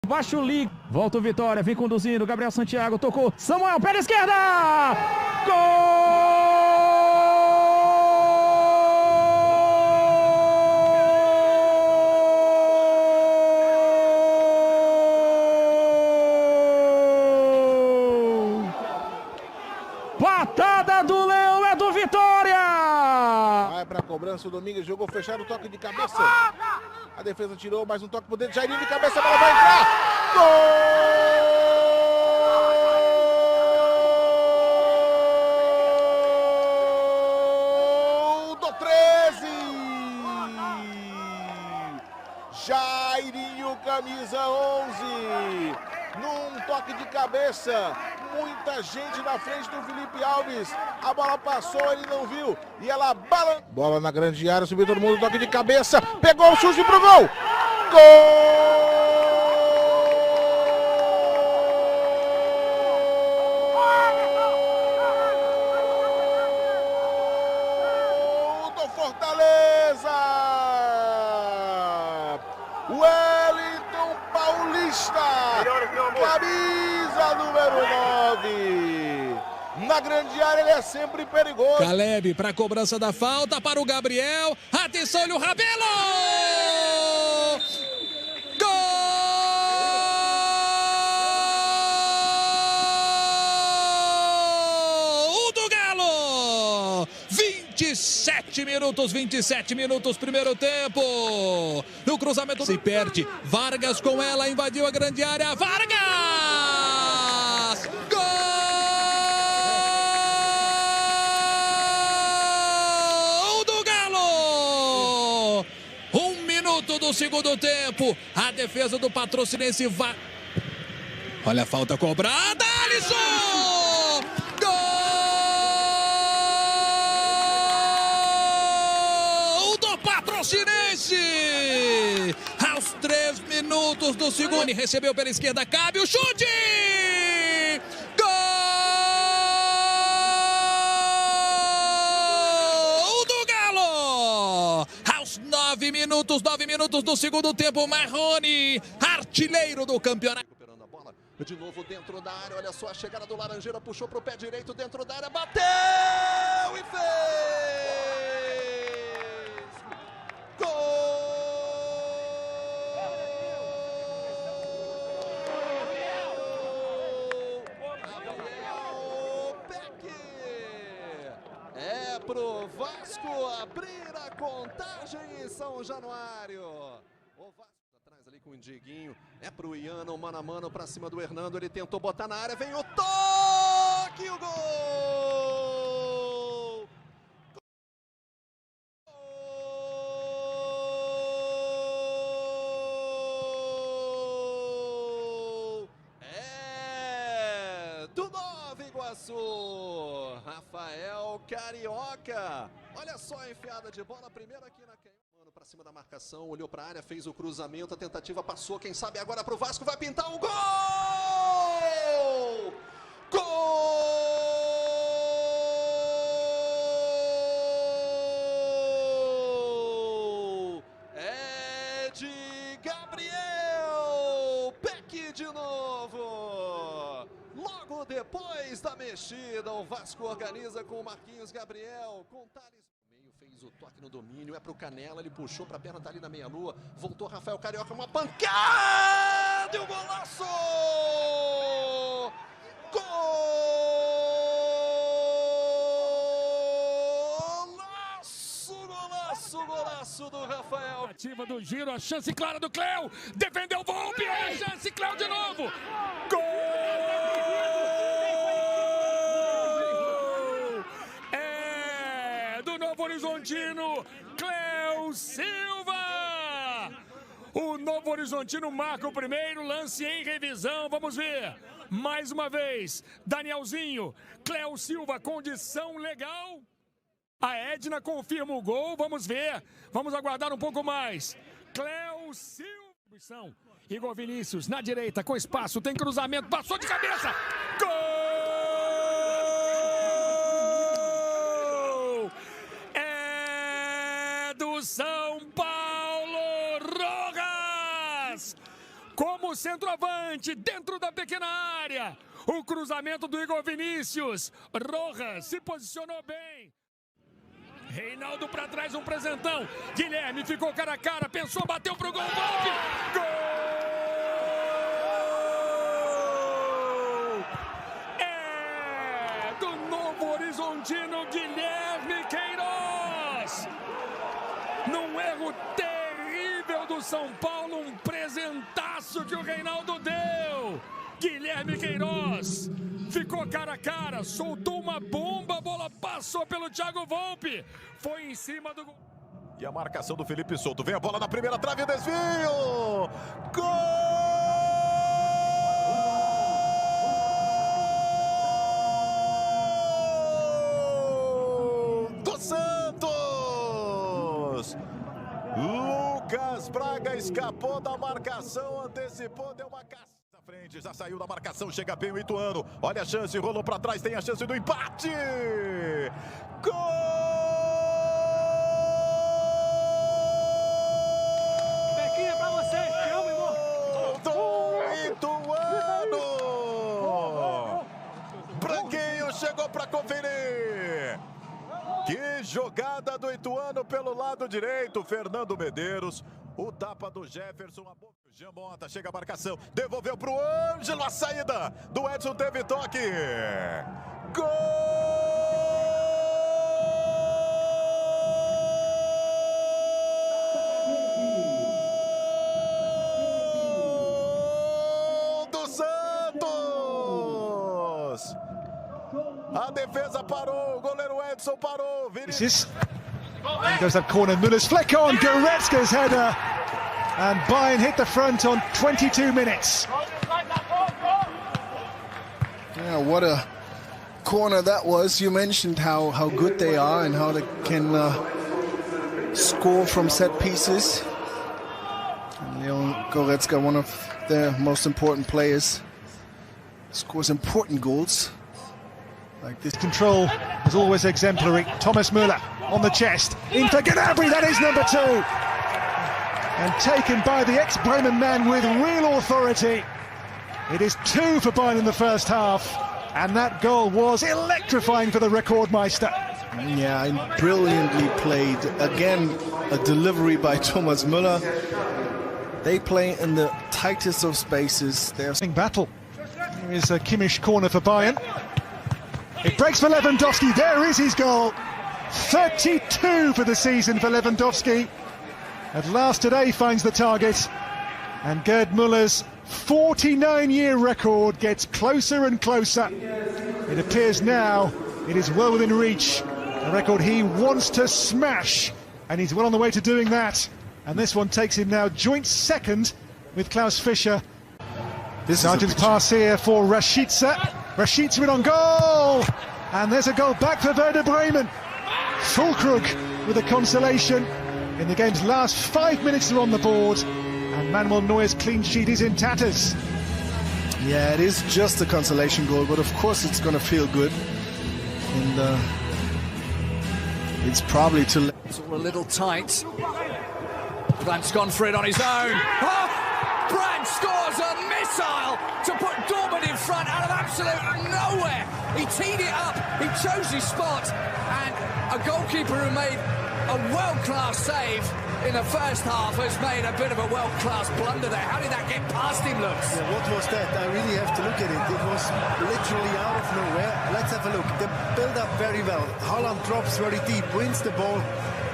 Baixo o liga. Volta o Vitória, vem conduzindo. Gabriel Santiago tocou. Samuel, pé da esquerda! Gol! Patada do Leão é do Vitória! Vai pra cobrança o Domingues, jogou fechado, toque de cabeça. A defesa tirou, mais um toque por dentro, Jairinho de cabeça, a bola vai entrar! Gol do 13! Jairinho, camisa 11, num toque de cabeça. Muita gente na frente do Felipe Alves. A bola passou, ele não viu. E ela balança. Bola na grande área, subiu todo mundo, toque de cabeça. Pegou o chute pro gol. Gol do Fortaleza. Wellington Paulista. Camisa número 9. Na grande área ele é sempre perigoso. Caleb para a cobrança da falta para o Gabriel. Atenção, olha o Rabelo! Gol do Galo! 27 minutos, primeiro tempo. No cruzamento se perde. Vargas com ela, invadiu a grande área. Vargas! Gol! Do Galo! 1 minuto do segundo tempo. A defesa do Patrocinense vai. Olha a falta cobrada. Alisson! Gol do Patrocinense! Aos 3 minutos do segundo. Recebeu pela esquerda, cabe o chute! Gol do Galo! Aos 9 minutos do segundo tempo, Marrone, artilheiro do campeonato. Recuperando a bola, de novo dentro da área, olha só a chegada do Laranjeira, puxou para o pé direito dentro da área, bateu e fez! Gol! É pro Vasco abrir a contagem em São Januário. O Vasco atrás ali com o Dieguinho. É pro Iano, mano a mano pra cima do Hernando. Ele tentou botar na área, vem o toque, o gol! Gol! É do Nova Iguaçu, Rafael Carioca. Olha só a enfiada de bola, primeiro aqui na mano para cima da marcação, olhou para a área, fez o cruzamento, a tentativa passou, quem sabe agora para o Vasco, vai pintar o gol! Gol! É de Gabriel, Peck de novo! Logo depois da mexida, o Vasco organiza com o Marquinhos Gabriel, com Thales. Meio fez o toque no domínio, é pro Canela, ele puxou pra perna, tá ali na meia-lua, voltou Rafael Carioca, uma pancada e o golaço! Golaço do Rafael. Ativa do giro, a chance clara do Cléo, defendeu o Volpe, a chance, Cléo de novo! Gol! Novo Horizontino, Cléo Silva! O Novo Horizontino marca o primeiro, lance em revisão, vamos ver. Mais uma vez, Danielzinho, Cléo Silva, condição legal. A Edna confirma o gol, vamos ver, vamos aguardar um pouco mais. Cléo Silva, Igor Vinícius na direita, com espaço, tem cruzamento, passou de cabeça, gol! São Paulo Rojas! Como o centroavante dentro da pequena área. O cruzamento do Igor Vinícius. Rojas se posicionou bem. Reinaldo para trás, um presentão. Guilherme ficou cara a cara, pensou, bateu pro gol. Gol! É do Novo Horizontino, Guilherme Queiroz. Num erro terrível do São Paulo, um presentaço que o Reinaldo deu. Guilherme Queiroz ficou cara a cara, soltou uma bomba, a bola passou pelo Thiago Volpe, foi em cima do gol. E a marcação do Felipe Souto, vem a bola na primeira trave, desvio! Gol do Santos! Lucas Braga escapou da marcação, antecipou, deu uma caça. Frente, já saiu da marcação, chega bem o Ituano, olha a chance, rolou para trás, tem a chance do empate! Gol Bequinha pra você, te amo, irmão! do Ituano! Branquinho chegou para conferir! Que jogada do Ituano pelo lado direito, Fernando Medeiros. O tapa do Jefferson, a boca do Jamota, chega a marcação, devolveu pro Ângelo, a saída do Edson teve toque. Gol do Santos! A defesa parou, o goleiro Edson parou. Vinícius. Goes that corner, Muller's flick on, Goretzka's header, and Bayern hit the front on 22 minutes. Yeah, what a corner that was. You mentioned how good they are and how they can score from set pieces. And Leon Goretzka, one of their most important players, scores important goals. Like this control is always exemplary. Thomas Müller on the chest, in for Gnabry, that is number 2. And taken by the ex-Bremen man with real authority. It is 2 for Bayern in the first half, and that goal was electrifying for the Rekordmeister. Yeah, brilliantly played. Again, a delivery by Thomas Müller. They play in the tightest of spaces. They're battle. Here is a Kimmich corner for Bayern. It breaks for Lewandowski, there is his goal. 32 for the season for Lewandowski. At last today finds the target. And Gerd Müller's 49-year record gets closer and closer. It appears now it is well within reach. A record he wants to smash. And he's well on the way to doing that. And this one takes him now joint second with Klaus Fischer. Sargent's pass here for Rashica. Rashica in on goal! And there's a goal back for Werder Bremen. Füllkrug with a consolation. In the game's last 5 minutes are on the board. And Manuel Neuer's clean sheet is in tatters. Yeah, it is just a consolation goal, but of course it's going to feel good. And it's probably too... It's all a little tight. Brandt's gone for it on his own. Oh! Brandt scores a missile to put Dortmund in front out of absolute nowhere. He teed it up, he chose his spot, and a goalkeeper who made a world-class save in the first half has made a bit of a world-class blunder there. How did that get past him, Lutz? Yeah, what was that? I really have to look at it. It was literally out of nowhere. Let's have a look. They build up very well. Haaland drops very deep, wins the ball,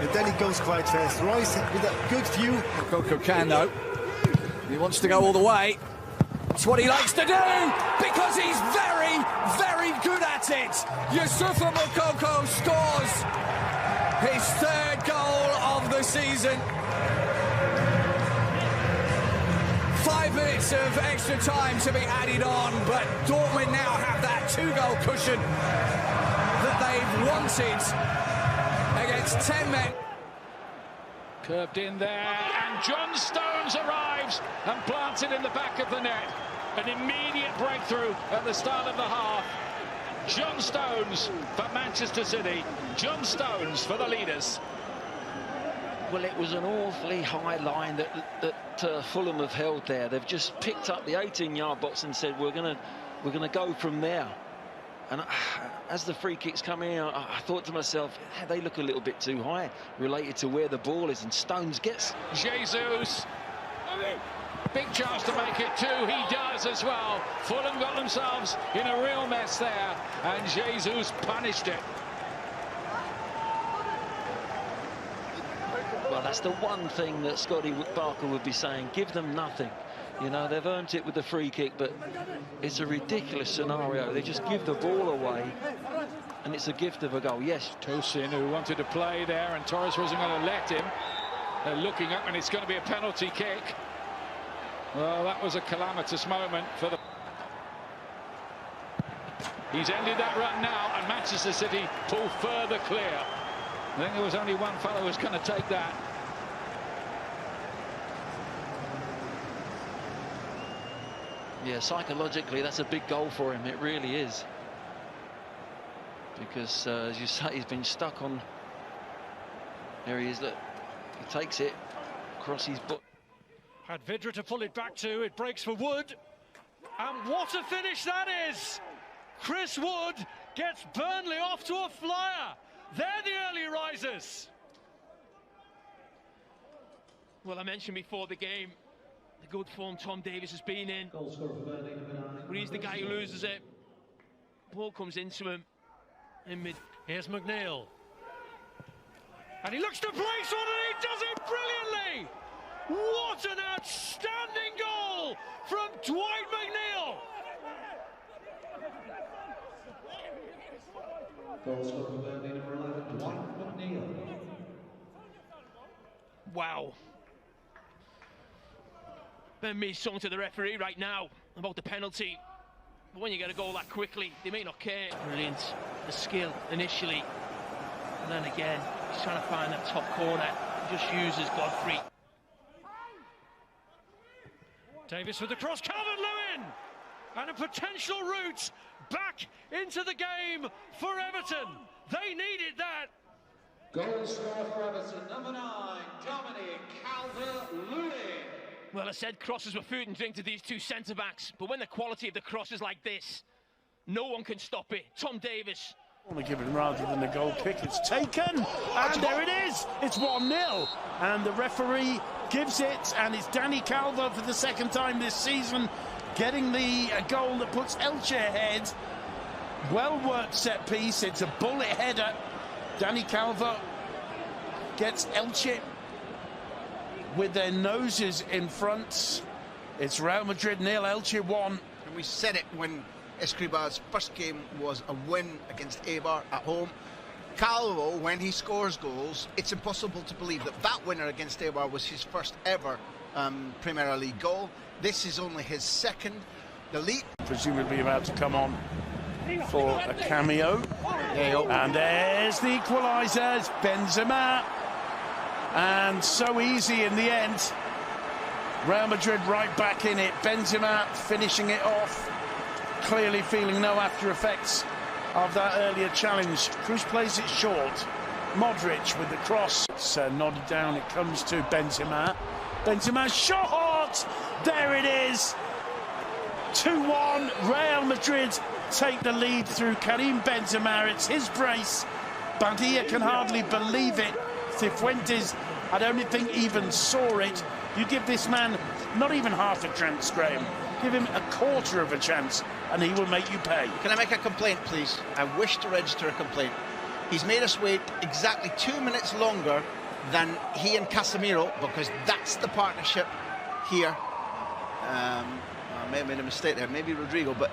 and then he goes quite fast. Royce with a good view. Coco can, though. He wants to go all the way. It's what he likes to do, because he's very, very good at it. Youssoufa Moukoko scores his 3rd goal of the season. 5 minutes of extra time to be added on, but Dortmund now have that 2-goal cushion that they've wanted against 10 men. Curved in there, and John Stones arrives and plants it in the back of the net. An immediate breakthrough at the start of the half. John Stones for Manchester City. John Stones for the leaders. Well, it was an awfully high line that that Fulham have held there. They've just picked up the 18-yard box and said, we're gonna go from there. And as the free kicks come in, I thought to myself, they look a little bit too high related to where the ball is, and Stones gets. Jesus, big chance to make it 2. He does as well. Fulham got themselves in a real mess there, and Jesus punished it. Well, that's the one thing that Scotty Barker would be saying. Give them nothing. You know, they've earned it with the free kick, but it's a ridiculous scenario. They just give the ball away, and it's a gift of a goal. Yes. Tosin, who wanted to play there, and Torres wasn't going to let him. They're looking up, and it's going to be a penalty kick. Well, that was a calamitous moment for the... He's ended that run now, and Manchester City pull further clear. I think there was only one fellow who was going to take that. Yeah, psychologically, that's a big goal for him. It really is. Because, as you say, he's been stuck on... There he is, look. He takes it across his butt. Had Vidra to pull it back to. It breaks for Wood. And what a finish that is! Chris Wood gets Burnley off to a flyer. They're the early risers. Well, I mentioned before the game, the good form Tom Davies has been in. But he's the guy who loses it. Ball comes into him in mid. Here's McNeil. And he looks to place one, and he does it brilliantly! What an outstanding goal from Dwight McNeil! Wow. Ben Mee's talking to the referee right now about the penalty. But when you get a goal that quickly, they may not care. Brilliant. The skill initially. And then again, he's trying to find that top corner. He just uses Godfrey. Davis with the cross, Calvert-Lewin! And a potential route back into the game for Everton. They needed that. Goal scorer for Everton, number 9, Dominic Calvert-Lewin. Well, I said crosses were food and drink to these two centre-backs, but when the quality of the cross is like this, no one can stop it. Tom Davies. Want to give it rather than the goal kick. It's taken, and there it is. It's 1-0, and the referee gives it, and it's Danny Calvert for the second time this season getting the goal that puts Elche ahead. Well-worked set piece. It's a bullet header. Danny Calvert gets Elche with their noses in front. It's Real Madrid 0, Elche 1. And we said it when Escriba's first game was a win against Eibar at home. Calvo, when he scores goals, it's impossible to believe that that winner against Eibar was his first ever Premier League goal. This is only his second. The lead, presumably about to come on for a cameo. And there's the equaliser. It's Benzema. And so easy in the end. Real Madrid right back in it. Benzema finishing it off. Clearly feeling no after effects of that earlier challenge. Cruz plays it short. Modric with the cross. It's nodded down. It comes to Benzema. Benzema's shot! There it is. 2-1. Real Madrid take the lead through Karim Benzema. It's his brace. Badia can hardly believe it. Cifuentes, I don't think even saw it. You give this man not even half a chance, Graham. Give him a quarter of a chance and he will make you pay. Can I make a complaint, please? I wish to register a complaint. He's made us wait exactly 2 minutes longer than he and Casemiro, because that's the partnership here. I may have made a mistake there, maybe Rodrigo, but